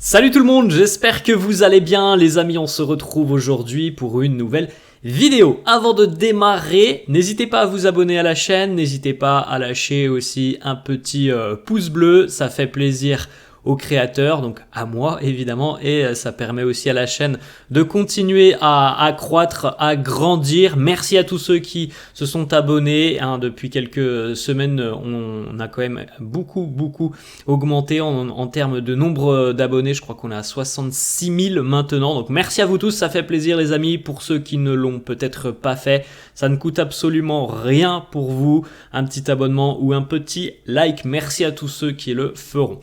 Salut tout le monde, j'espère que vous allez bien les amis, on se retrouve aujourd'hui pour une nouvelle vidéo. Avant de démarrer, n'hésitez pas à vous abonner à la chaîne, n'hésitez pas à lâcher aussi un petit pouce bleu, ça fait plaisir aux créateurs, donc à moi évidemment, et ça permet aussi à la chaîne de continuer à croître, à grandir. Merci à tous ceux qui se sont abonnés, depuis quelques semaines on a quand même beaucoup augmenté en termes de nombre d'abonnés. Je crois qu'on est à 66 000 maintenant, donc merci à vous tous, ça fait plaisir les amis. Pour ceux qui ne l'ont peut-être pas fait, ça ne coûte absolument rien pour vous, un petit abonnement ou un petit like. Merci à tous ceux qui le feront.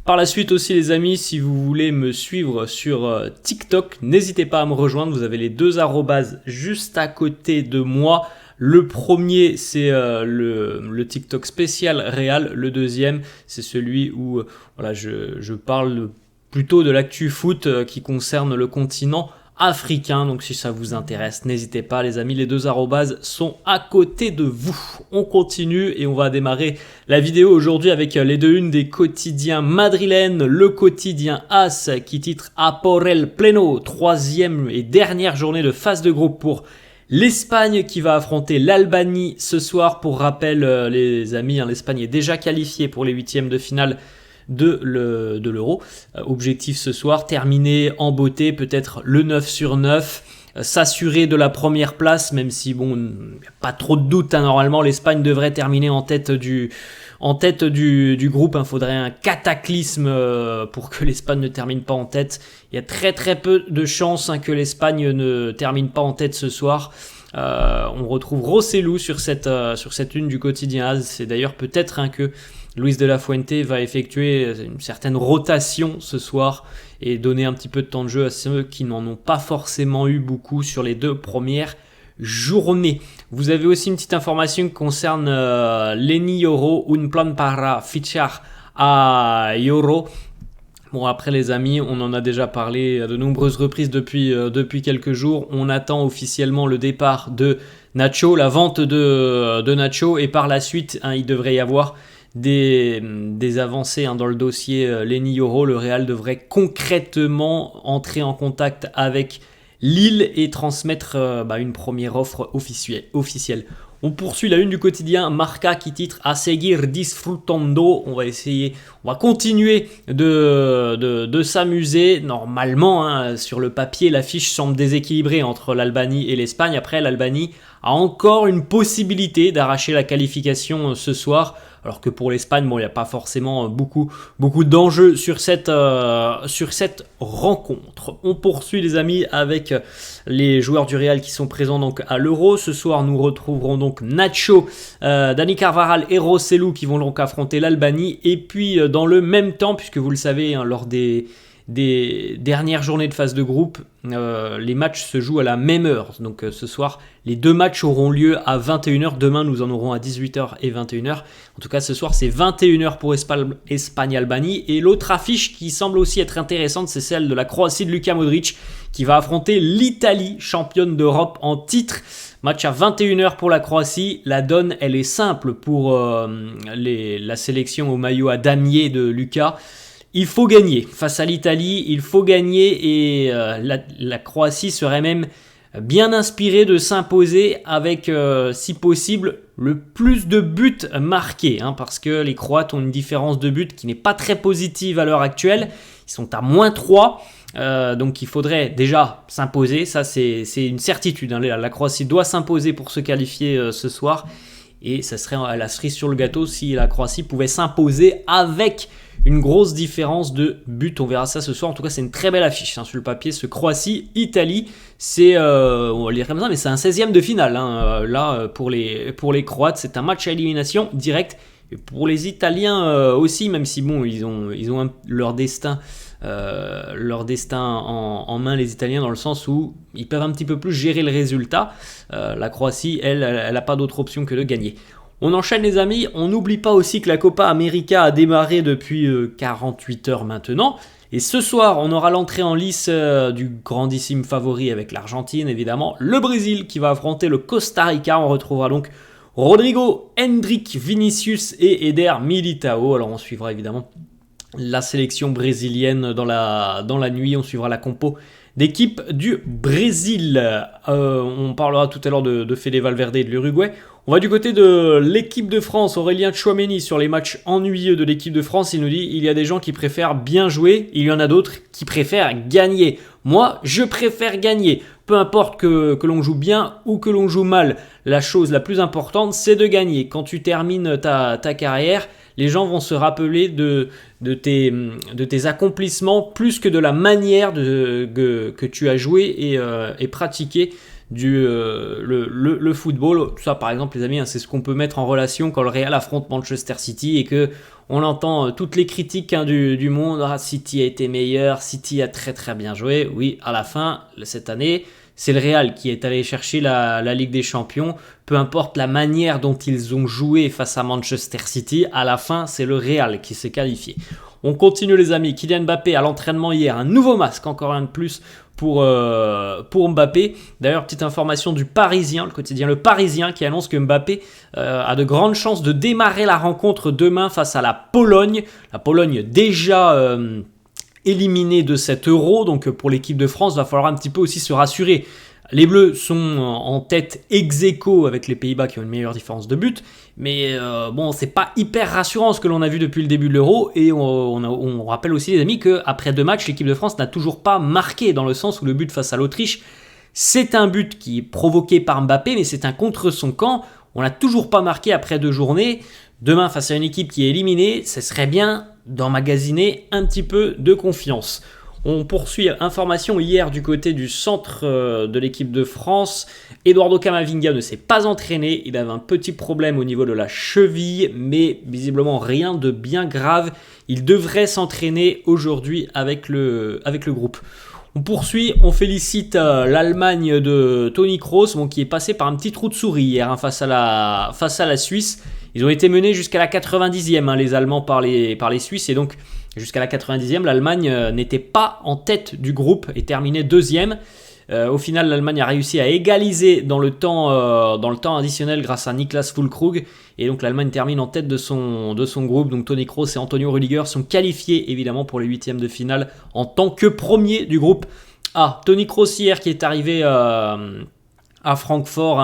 Par la suite aussi les amis, si vous voulez me suivre sur TikTok, n'hésitez pas à me rejoindre, vous avez les deux arrobases juste à côté de moi. Le premier c'est le TikTok spécial Real, le deuxième c'est celui où voilà, je parle plutôt de l'actu foot qui concerne le continent africain, donc si ça vous intéresse, n'hésitez pas les amis, les deux arrobases sont à côté de vous. On continue et on va démarrer la vidéo aujourd'hui avec les deux unes des quotidiens madrilènes. Le quotidien AS qui titre A por el pleno, troisième et dernière journée de phase de groupe pour l'Espagne qui va affronter l'Albanie ce soir. Pour rappel les amis, l'Espagne est déjà qualifiée pour les huitièmes de finale de l'Euro. Objectif ce soir, terminer en beauté, peut-être le 9 sur 9, s'assurer de la première place, même si bon, y a pas trop de doute, normalement l'Espagne devrait terminer en tête du groupe. Faudrait un cataclysme pour que l'Espagne ne termine pas en tête. Il y a très peu de chances que l'Espagne ne termine pas en tête ce soir. On retrouve Rosselló sur cette une du quotidien AS. C'est d'ailleurs peut-être que Luis de la Fuente va effectuer une certaine rotation ce soir et donner un petit peu de temps de jeu à ceux qui n'en ont pas forcément eu beaucoup sur les deux premières journées. Vous avez aussi une petite information qui concerne Leny Yoro, un plan para fichar a Yoro. Bon, après les amis, on en a déjà parlé à de nombreuses reprises depuis quelques jours. On attend officiellement le départ de Nacho, la vente de Nacho, et par la suite, il devrait y avoir des avancées dans le dossier Leny Yoro. Le Real devrait concrètement entrer en contact avec Lille et transmettre une première offre officielle. On poursuit la une du quotidien Marca qui titre A seguir disfrutando. On va continuer de s'amuser. Normalement, sur le papier, l'affiche semble déséquilibrée entre l'Albanie et l'Espagne. Après, l'Albanie a encore une possibilité d'arracher la qualification ce soir. Alors que pour l'Espagne, il n'y a pas forcément beaucoup d'enjeux sur cette rencontre. On poursuit les amis avec les joueurs du Real qui sont présents donc à l'Euro. Ce soir, nous retrouverons donc Nacho, Dani Carvajal et Rosselló qui vont donc affronter l'Albanie. Et puis dans le même temps, puisque vous le savez, lors des dernières journées de phase de groupe, les matchs se jouent à la même heure. Donc ce soir, les deux matchs auront lieu à 21h. Demain, nous en aurons à 18h et 21h. En tout cas, ce soir, c'est 21h pour Espagne-Albanie. Et l'autre affiche qui semble aussi être intéressante, c'est celle de la Croatie de Luka Modric qui va affronter l'Italie, championne d'Europe en titre. Match à 21h pour la Croatie. La donne, elle est simple pour la sélection au maillot à damier de Luka. Il faut gagner face à l'Italie, il faut gagner, et la Croatie serait même bien inspirée de s'imposer avec, si possible, le plus de buts marqués, parce que les Croates ont une différence de but qui n'est pas très positive à l'heure actuelle. Ils sont à -3, donc il faudrait déjà s'imposer, ça c'est une certitude. La Croatie doit s'imposer pour se qualifier ce soir, et ça serait la cerise sur le gâteau si la Croatie pouvait s'imposer avec une grosse différence de but. On verra ça ce soir. En tout cas, c'est une très belle affiche sur le papier. Ce Croatie-Italie, c'est on va le dire comme ça, mais c'est un 16e de finale. Là, pour les Croates, c'est un match à élimination directe. Et pour les Italiens aussi, même si bon, ils ont leur destin en main, les Italiens, dans le sens où ils peuvent un petit peu plus gérer le résultat. La Croatie, elle n'a pas d'autre option que de gagner. On enchaîne les amis, on n'oublie pas aussi que la Copa América a démarré depuis 48 heures maintenant. Et ce soir, on aura l'entrée en lice du grandissime favori avec l'Argentine, évidemment. Le Brésil qui va affronter le Costa Rica. On retrouvera donc Rodrigo, Hendrick, Vinicius et Eder Militao. Alors on suivra évidemment la sélection brésilienne dans la nuit. On suivra la compo d'équipe du Brésil. On parlera tout à l'heure de Fede Valverde et de l'Uruguay. On va du côté de l'équipe de France. Aurélien Tchouaméni sur les matchs ennuyeux de l'équipe de France. Il nous dit il y a des gens qui préfèrent bien jouer, il y en a d'autres qui préfèrent gagner. Moi, je préfère gagner. Peu importe que l'on joue bien ou que l'on joue mal. La chose la plus importante, c'est de gagner. Quand tu termines ta carrière, les gens vont se rappeler de tes accomplissements plus que de la manière que tu as joué et pratiqué le football. Ça, par exemple, les amis, c'est ce qu'on peut mettre en relation quand le Real affronte Manchester City et que on entend toutes les critiques du monde. Ah, City a été meilleur, City a très très bien joué. Oui, à la fin, cette année, c'est le Real qui est allé chercher la Ligue des Champions. Peu importe la manière dont ils ont joué face à Manchester City, à la fin, c'est le Real qui s'est qualifié. On continue les amis. Kylian Mbappé à l'entraînement hier, un nouveau masque, encore un de plus pour Mbappé. D'ailleurs, petite information du Parisien, le quotidien Le Parisien, qui annonce que Mbappé a de grandes chances de démarrer la rencontre demain face à la Pologne. La Pologne déjà éliminée de cet Euro, donc pour l'équipe de France, va falloir un petit peu aussi se rassurer. Les Bleus sont en tête ex-aequo avec les Pays-Bas qui ont une meilleure différence de but, mais bon, c'est pas hyper rassurant ce que l'on a vu depuis le début de l'Euro. Et on rappelle aussi les amis qu'après 2 matchs, l'équipe de France n'a toujours pas marqué, dans le sens où le but face à l'Autriche, c'est un but qui est provoqué par Mbappé, mais c'est un contre son camp. On n'a toujours pas marqué après 2 journées. Demain, face à une équipe qui est éliminée, ce serait bien d'emmagasiner un petit peu de confiance. On poursuit, information hier du côté du centre de l'équipe de France. Eduardo Camavinga ne s'est pas entraîné, il avait un petit problème au niveau de la cheville, mais visiblement rien de bien grave. Il devrait s'entraîner aujourd'hui avec le groupe. On poursuit, on félicite l'Allemagne de Toni Kroos, qui est passé par un petit trou de souris hier face à la Suisse. Ils ont été menés jusqu'à la 90e, les Allemands par les Suisses, et donc jusqu'à la 90e, l'Allemagne n'était pas en tête du groupe et terminait 2e. Au final, l'Allemagne a réussi à égaliser dans le temps additionnel grâce à Niklas Füllkrug. Et donc l'Allemagne termine en tête de son groupe. Donc Toni Kroos et Antonio Rüdiger sont qualifiés évidemment pour les 8e de finale en tant que premiers du groupe A. Toni Kroos hier qui est arrivé à Francfort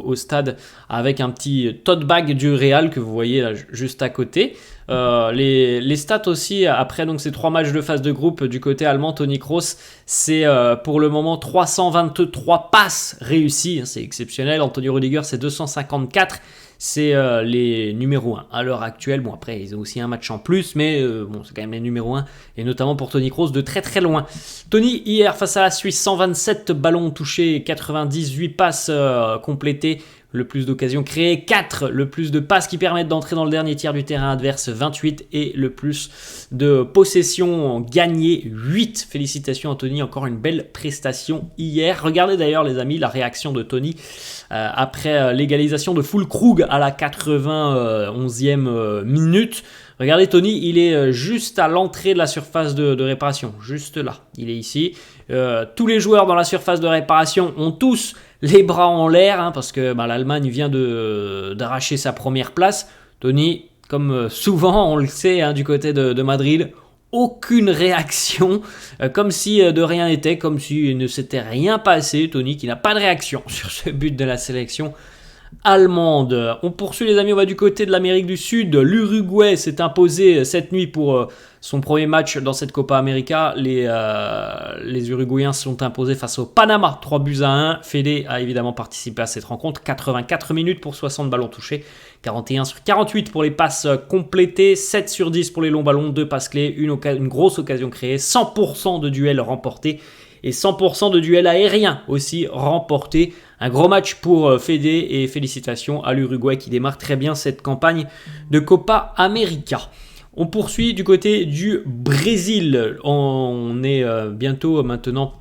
au stade avec un petit tote bag du Real que vous voyez là juste à côté. Les stats aussi après donc ces 3 matchs de phase de groupe du côté allemand. Toni Kroos, c'est pour le moment 323 passes réussies, c'est exceptionnel. Antonio Rüdiger, c'est 254. C'est les numéros 1 à l'heure actuelle. Bon, après, ils ont aussi un match en plus, mais c'est quand même les numéros 1. Et notamment pour Toni Kroos de très très loin. Toni, hier, face à la Suisse, 127 ballons touchés, 98 passes complétées, le plus d'occasions créées, 4, le plus de passes qui permettent d'entrer dans le dernier tiers du terrain adverse, 28, et le plus de possessions gagnées, 8. Félicitations à Toni, encore une belle prestation hier. Regardez d'ailleurs les amis la réaction de Toni après l'égalisation de Füllkrug à la 91e minute. Regardez Toni, il est juste à l'entrée de la surface de réparation, juste là, il est ici. Tous les joueurs dans la surface de réparation ont tous les bras en l'air, parce que l'Allemagne vient d'arracher sa première place. Toni, comme souvent on le sait du côté de Madrid, aucune réaction, comme si de rien n'était, comme s'il ne s'était rien passé. Toni qui n'a pas de réaction sur ce but de la sélection allemande. On poursuit les amis, on va du côté de l'Amérique du Sud. L'Uruguay s'est imposé cette nuit pour son premier match dans cette Copa América. Les Uruguayens se sont imposés face au Panama, 3-1. Fede a évidemment participé à cette rencontre. 84 minutes pour 60 ballons touchés, 41 sur 48 pour les passes complétées, 7 sur 10 pour les longs ballons, 2 passes clés, une grosse occasion créée, 100% de duels remportés et 100% de duels aériens aussi remportés. Un gros match pour Fede et félicitations à l'Uruguay qui démarre très bien cette campagne de Copa América. On poursuit du côté du Brésil. On est bientôt maintenant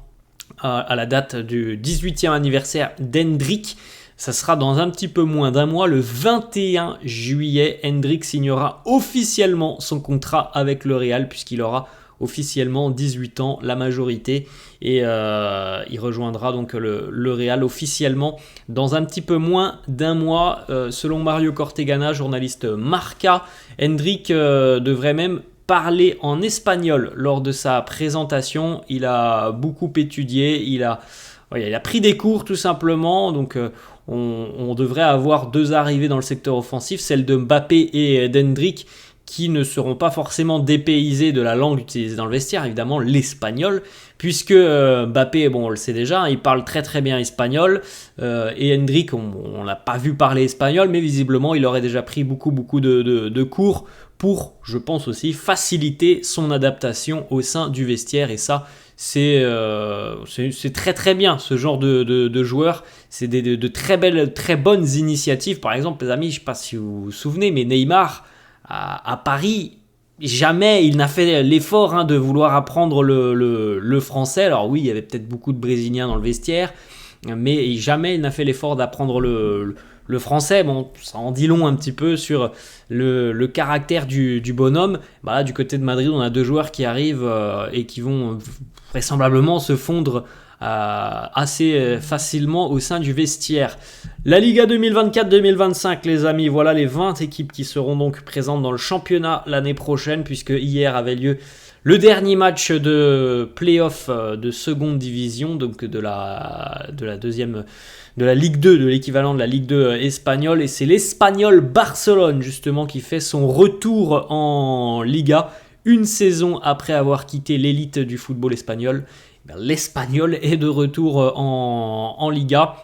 à la date du 18e anniversaire d'Hendrick. Ça sera dans un petit peu moins d'un mois, le 21 juillet. Hendrick signera officiellement son contrat avec le Real puisqu'il aura officiellement 18 ans, la majorité, et il rejoindra donc le Real officiellement dans un petit peu moins d'un mois. Selon Mario Cortegana, journaliste Marca, Hendrick devrait même parlé en espagnol lors de sa présentation. Il a beaucoup étudié, il a pris des cours tout simplement. Donc on devrait avoir 2 arrivées dans le secteur offensif, celle de Mbappé et d'Hendrick, qui ne seront pas forcément dépaysés de la langue utilisée dans le vestiaire, évidemment l'espagnol, puisque Mbappé, bon on le sait déjà, il parle très très bien espagnol, et Hendrick, on l'a pas vu parler espagnol, mais visiblement il aurait déjà pris beaucoup de cours pour, je pense aussi, faciliter son adaptation au sein du vestiaire, et ça c'est très très bien ce genre de joueurs. C'est de très bonnes initiatives. Par exemple les amis, je ne sais pas si vous vous souvenez, mais Neymar à Paris, jamais il n'a fait l'effort de vouloir apprendre le français. Alors oui, il y avait peut-être beaucoup de Brésiliens dans le vestiaire, mais jamais il n'a fait l'effort d'apprendre le français. Bon, ça en dit long un petit peu sur le caractère du bonhomme. Bah là, du côté de Madrid, on a 2 joueurs qui arrivent et qui vont vraisemblablement se fondre assez facilement au sein du vestiaire. La Liga 2024-2025, les amis, voilà les 20 équipes qui seront donc présentes dans le championnat l'année prochaine, puisque hier avait lieu le dernier match de play-off de seconde division, donc de la Ligue 2, de l'équivalent de la Ligue 2 espagnole, et c'est l'Espagnol Barcelone justement qui fait son retour en Liga, une saison après avoir quitté l'élite du football espagnol. L'Espagnol est de retour en Liga.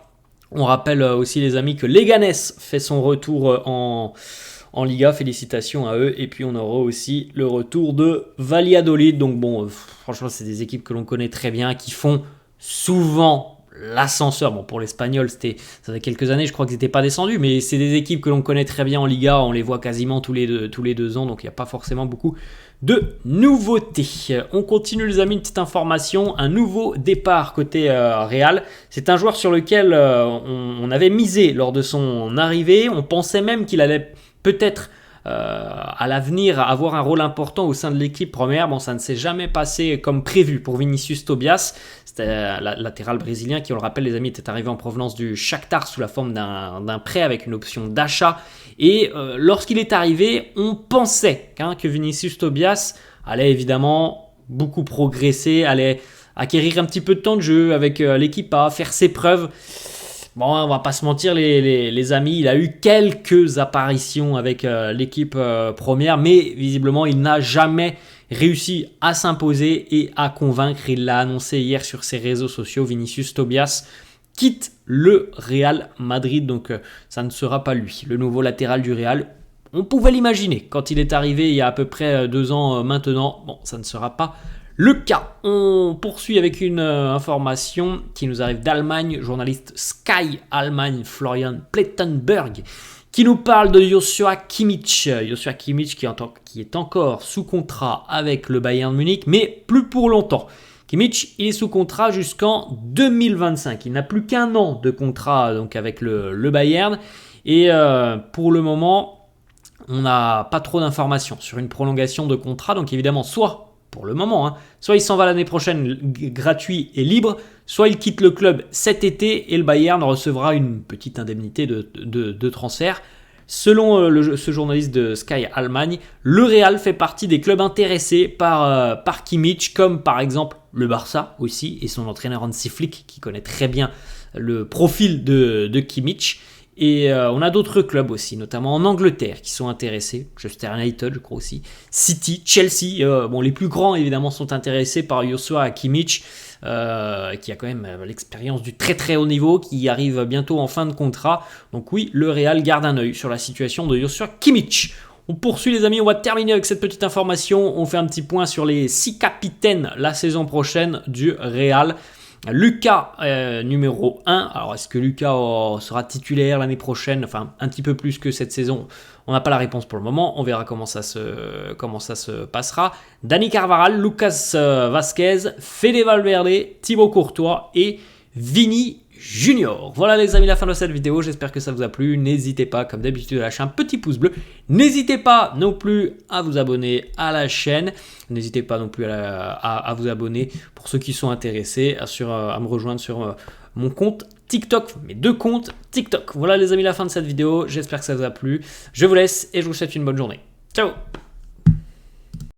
On rappelle aussi les amis que Leganés fait son retour en Liga, félicitations à eux. Et puis on aura aussi le retour de Valladolid. Donc bon, franchement c'est des équipes que l'on connaît très bien, qui font souvent l'ascenseur. Bon, pour l'Espagnol, ça fait quelques années, je crois qu'ils n'étaient pas descendus, mais c'est des équipes que l'on connaît très bien en Liga, on les voit quasiment tous les 2 ans, donc il n'y a pas forcément beaucoup de nouveautés. On continue les amis, une petite information, un nouveau départ côté Real. C'est un joueur sur lequel on avait misé lors de son arrivée, on pensait même qu'il allait peut-être à l'avenir avoir un rôle important au sein de l'équipe première. Bon, ça ne s'est jamais passé comme prévu pour Vinicius Tobias. C'était latéral brésilien qui, on le rappelle les amis, était arrivé en provenance du Shakhtar sous la forme d'un prêt avec une option d'achat. Et lorsqu'il est arrivé, on pensait que Vinicius Tobias allait évidemment beaucoup progresser, allait acquérir un petit peu de temps de jeu avec l'équipe A, faire ses preuves. Bon, on va pas se mentir les amis, il a eu quelques apparitions avec l'équipe première, mais visiblement il n'a jamais réussi à s'imposer et à convaincre. Il l'a annoncé hier sur ses réseaux sociaux, Vinicius Tobias quitte le Real Madrid, donc ça ne sera pas lui, le nouveau latéral du Real. On pouvait l'imaginer quand il est arrivé il y a à peu près 2 ans maintenant. Bon, ça ne sera pas le cas. On poursuit avec une information qui nous arrive d'Allemagne, journaliste Sky Allemagne, Florian Plettenberg, qui nous parle de Joshua Kimmich. Joshua Kimmich qui est encore sous contrat avec le Bayern Munich, mais plus pour longtemps. Kimmich, il est sous contrat jusqu'en 2025. Il n'a plus qu'1 an de contrat donc avec le Bayern. Et pour le moment, on n'a pas trop d'informations sur une prolongation de contrat. Donc évidemment, soit pour le moment, soit il s'en va l'année prochaine gratuit et libre, soit il quitte le club cet été et le Bayern recevra une petite indemnité de transfert. Selon ce journaliste de Sky Allemagne, le Real fait partie des clubs intéressés par Kimmich, comme par exemple le Barça aussi, et son entraîneur Hansi Flick qui connaît très bien le profil de Kimmich. Et on a d'autres clubs aussi, notamment en Angleterre, qui sont intéressés. Manchester United, je crois aussi. City, Chelsea. Les plus grands, évidemment, sont intéressés par Joshua Kimmich, qui a quand même l'expérience du très très haut niveau, qui arrive bientôt en fin de contrat. Donc oui, le Real garde un œil sur la situation de Joshua Kimmich. On poursuit les amis, on va terminer avec cette petite information. On fait un petit point sur les 6 capitaines la saison prochaine du Real. Lucas numéro 1. Alors est-ce que Lucas sera titulaire l'année prochaine, enfin un petit peu plus que cette saison? On n'a pas la réponse pour le moment, on verra comment ça se passera. Dani Carvajal, Lucas Vazquez, Fede Valverde, Thibaut Courtois et Vini Junior. Voilà les amis, la fin de cette vidéo, j'espère que ça vous a plu. N'hésitez pas comme d'habitude à lâcher un petit pouce bleu. N'hésitez pas non plus à vous abonner à la chaîne. N'hésitez pas non plus à vous abonner pour ceux qui sont intéressés à me rejoindre sur mon compte TikTok, mes 2 comptes TikTok. Voilà les amis, la fin de cette vidéo, j'espère que ça vous a plu. Je vous laisse et je vous souhaite une bonne journée. Ciao.